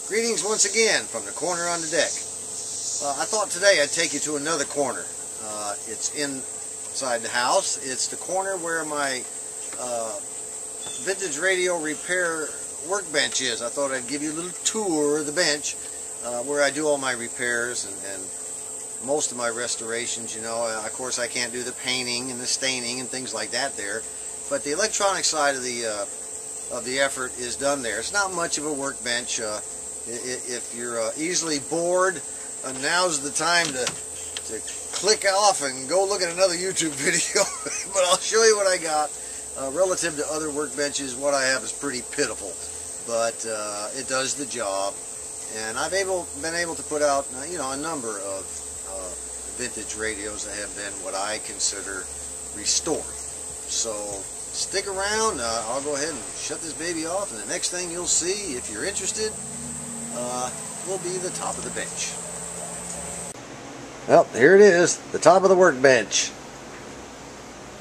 Greetings once again from the corner on the deck. I thought today I'd take you to another corner. It's inside the house. It's the corner where my vintage radio repair workbench is. I thought I'd give you a little tour of the bench where I do all my repairs and most of my restorations. You know, of course I can't do the painting and the staining and things like that there, but the electronic side of the effort is done there. It's not much of a workbench. If you're easily bored, now's the time to click off and go look at another YouTube video. But I'll show you what I got. Relative to other workbenches, what I have is pretty pitiful, but it does the job. And I've been able to put out a number of vintage radios that have been what I consider restored. So stick around. I'll go ahead and shut this baby off, and the next thing you'll see, if you're interested, will be the top of the bench. Well, here it is, the top of the workbench.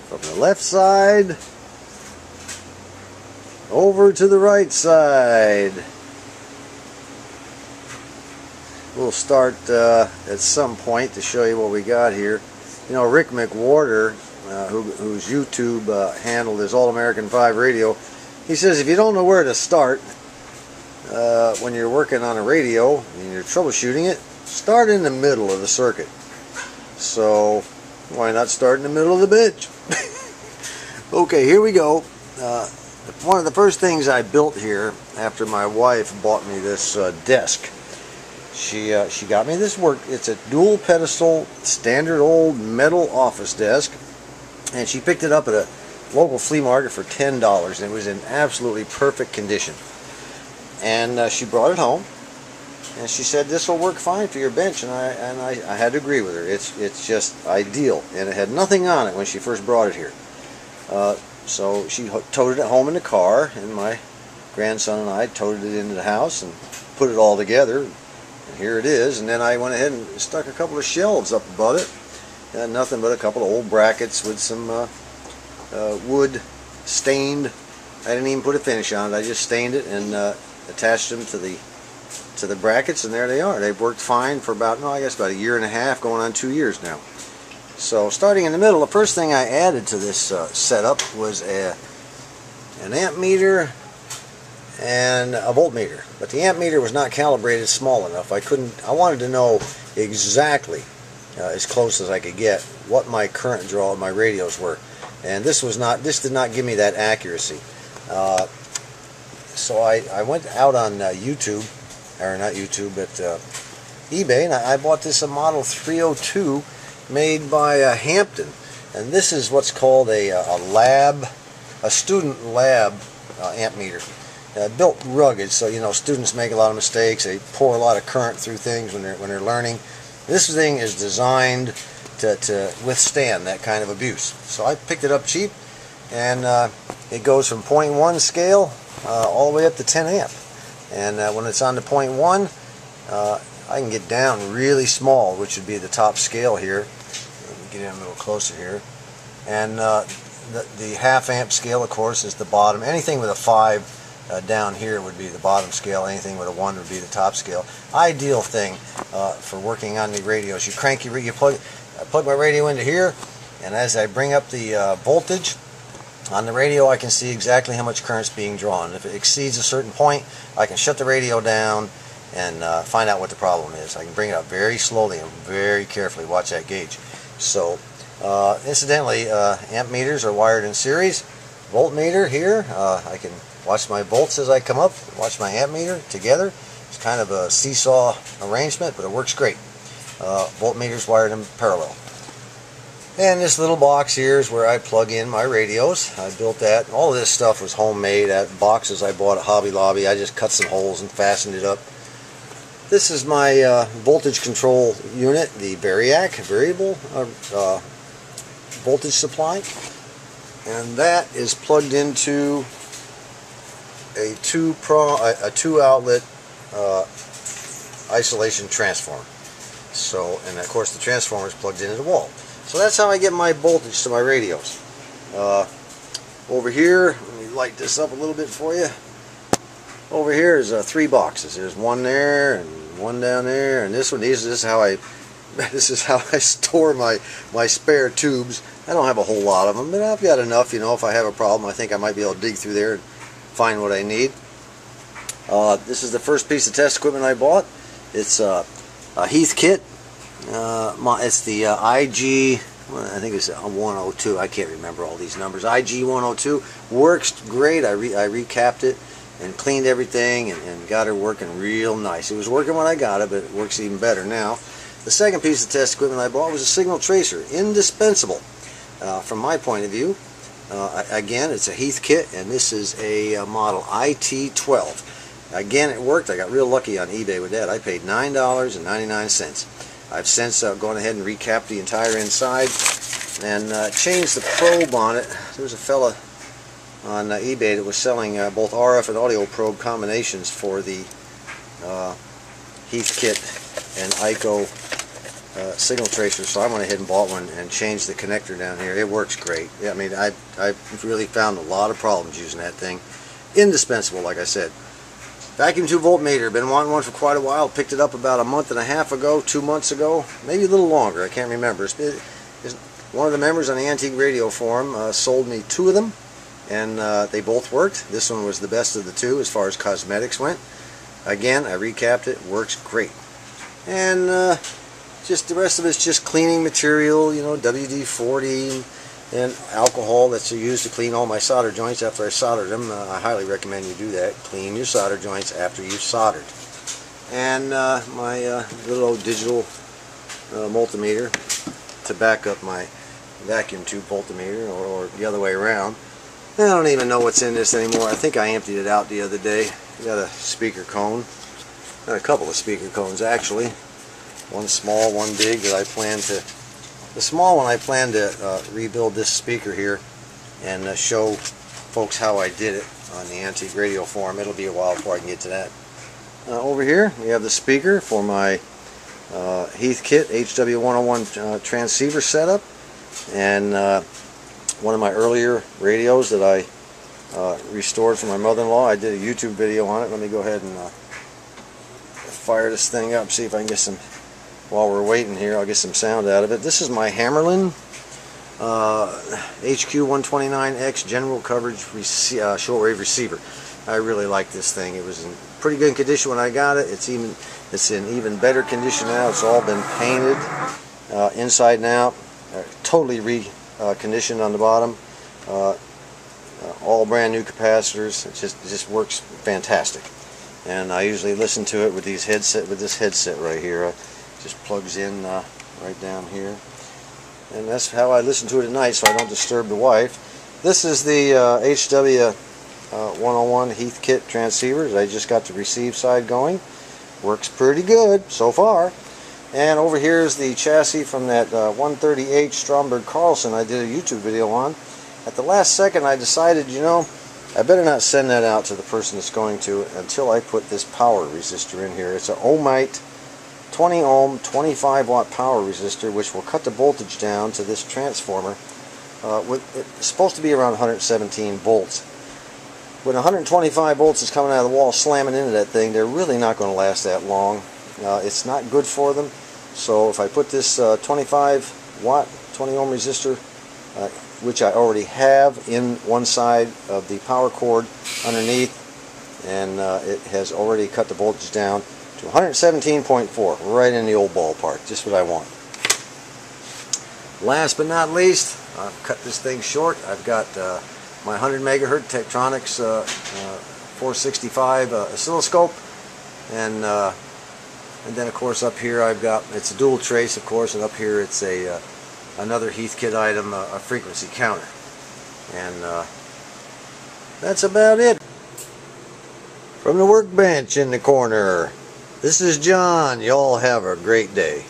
From the left side over to the right side. We'll start at some point to show you what we got here. You know, Rick McWhorter, whose YouTube handle is All American 5 Radio, he says if you don't know where to start when you're working on a radio and you're troubleshooting it, start in the middle of the circuit. So why not start in the middle of the bench? Okay, here we go. One of the first things I built here after my wife bought me this desk, she got me this it's a dual pedestal standard old metal office desk, and she picked it up at a local flea market for $10, and it was in absolutely perfect condition. And she brought it home, and she said this will work fine for your bench, and I had to agree with her. It's just ideal, and it had nothing on it when she first brought it here. So she toted it home in the car, and my grandson and I toted it into the house and put it all together, and here it is. And then I went ahead and stuck a couple of shelves up above it, and nothing but a couple of old brackets with some wood stained. I didn't even put a finish on it. I just stained it and attached them to the brackets, and there they are. They've worked fine for about a year and a half, going on 2 years now. So starting in the middle, the first thing I added to this setup was an amp meter and a voltmeter. But the amp meter was not calibrated small enough. I wanted to know exactly, as close as I could get, what my current draw of my radios were. And this did not give me that accuracy. So I went out on YouTube, or not YouTube, but eBay, and I bought this a Model 302 made by Hampton, and this is what's called a student lab amp meter. Built rugged, so students make a lot of mistakes. They pour a lot of current through things when they're learning. This thing is designed to withstand that kind of abuse. So I picked it up cheap, and it goes from 0.1 scale all the way up to 10 amp. And when it's on the 0.1, I can get down really small, which would be the top scale here. Let me get in a little closer here. And the half amp scale, of course, is the bottom. Anything with a 5 down here would be the bottom scale. Anything with a 1 would be the top scale. Ideal thing for working on the radios. I plug my radio into here, and as I bring up the voltage on the radio, I can see exactly how much current's being drawn. If it exceeds a certain point, I can shut the radio down and find out what the problem is. I can bring it up very slowly and very carefully. Watch that gauge. So, incidentally, amp meters are wired in series. Voltmeter here, I can watch my volts as I come up, watch my amp meter together. It's kind of a seesaw arrangement, but it works great. Voltmeters wired in parallel. And this little box here is where I plug in my radios. I built that. All of this stuff was homemade. Boxes I bought at Hobby Lobby. I just cut some holes and fastened it up. This is my voltage control unit, the Variac, variable voltage supply. And that is plugged into a two outlet isolation transformer. So, and of course the transformer is plugged into the wall. So that's how I get my voltage to my radios. Over here, let me light this up a little bit for you. Over here is 3 boxes. There's one there and one down there, and this one. This is how I store my spare tubes. I don't have a whole lot of them, but I've got enough. You know, if I have a problem, I think I might be able to dig through there and find what I need. This is the first piece of test equipment I bought. It's a Heathkit. It's the IG. I think it's 102. I can't remember all these numbers. IG 102 works great. I recapped it and cleaned everything and got her working real nice. It was working when I got it, but it works even better now. The second piece of test equipment I bought was a signal tracer, indispensable from my point of view. Again, it's a Heathkit, and this is a model IT12. Again, it worked. I got real lucky on eBay with that. I paid $9.99. I've since gone ahead and recapped the entire inside and changed the probe on it. There was a fella on eBay that was selling both RF and audio probe combinations for the Heathkit and ICO signal tracer, so I went ahead and bought one and changed the connector down here. It works great. Yeah, I mean, I've really found a lot of problems using that thing. Indispensable, like I said. Vacuum tube voltmeter. Been wanting one for quite a while. Picked it up about a month and a half ago, 2 months ago, maybe a little longer. I can't remember. One of the members on the Antique Radio Forum sold me 2 of them, and they both worked. This one was the best of the 2 as far as cosmetics went. Again, I recapped it. Works great. And just the rest of it's just cleaning material, you know, WD-40 and alcohol that's used to clean all my solder joints after I soldered them. I highly recommend you do that. Clean your solder joints after you've soldered. And my little old digital multimeter to back up my vacuum tube voltmeter, or the other way around. I don't even know what's in this anymore. I think I emptied it out the other day. Got a speaker cone. Got a couple of speaker cones actually. One small, one big that I plan to... The small one I plan to rebuild this speaker here and show folks how I did it on the Antique Radio Forum. It'll be a while before I can get to that. Over here we have the speaker for my Heathkit HW101 transceiver setup, and one of my earlier radios that I restored for my mother-in-law. I did a YouTube video on it. Let me go ahead and fire this thing up, see if I can get some... While we're waiting here, I'll get some sound out of it. This is my Hammerlin HQ129X general coverage shortwave receiver. I really like this thing. It was in pretty good condition when I got it. It's in even better condition now. It's all been painted inside and out, totally reconditioned on the bottom. All brand new capacitors. It just works fantastic. And I usually listen to it with this headset right here. Just plugs in right down here, and that's how I listen to it at night, so I don't disturb the wife. This is the HW101 Heathkit Transceivers. I just got the receive side going. Works pretty good so far. And over here is the chassis from that 130H Stromberg Carlson I did a YouTube video on. At the last second I decided, you know, I better not send that out to the person that's going to until I put this power resistor in here. It's an ohmite 20 ohm 25 watt power resistor, which will cut the voltage down to this transformer. It's supposed to be around 117 volts. When 125 volts is coming out of the wall slamming into that thing, they're really not going to last that long. It's not good for them. So if I put this 25 watt 20 ohm resistor, which I already have in one side of the power cord underneath, and it has already cut the voltage down to 117.4, right in the old ballpark, just what I want. Last but not least, I've cut this thing short. I've got my 100 megahertz Tektronix 465 oscilloscope, and then of course up here I've got, it's a dual trace of course, and up here it's another Heathkit item, a frequency counter, and that's about it. From the workbench in the corner, this is John. Y'all have a great day.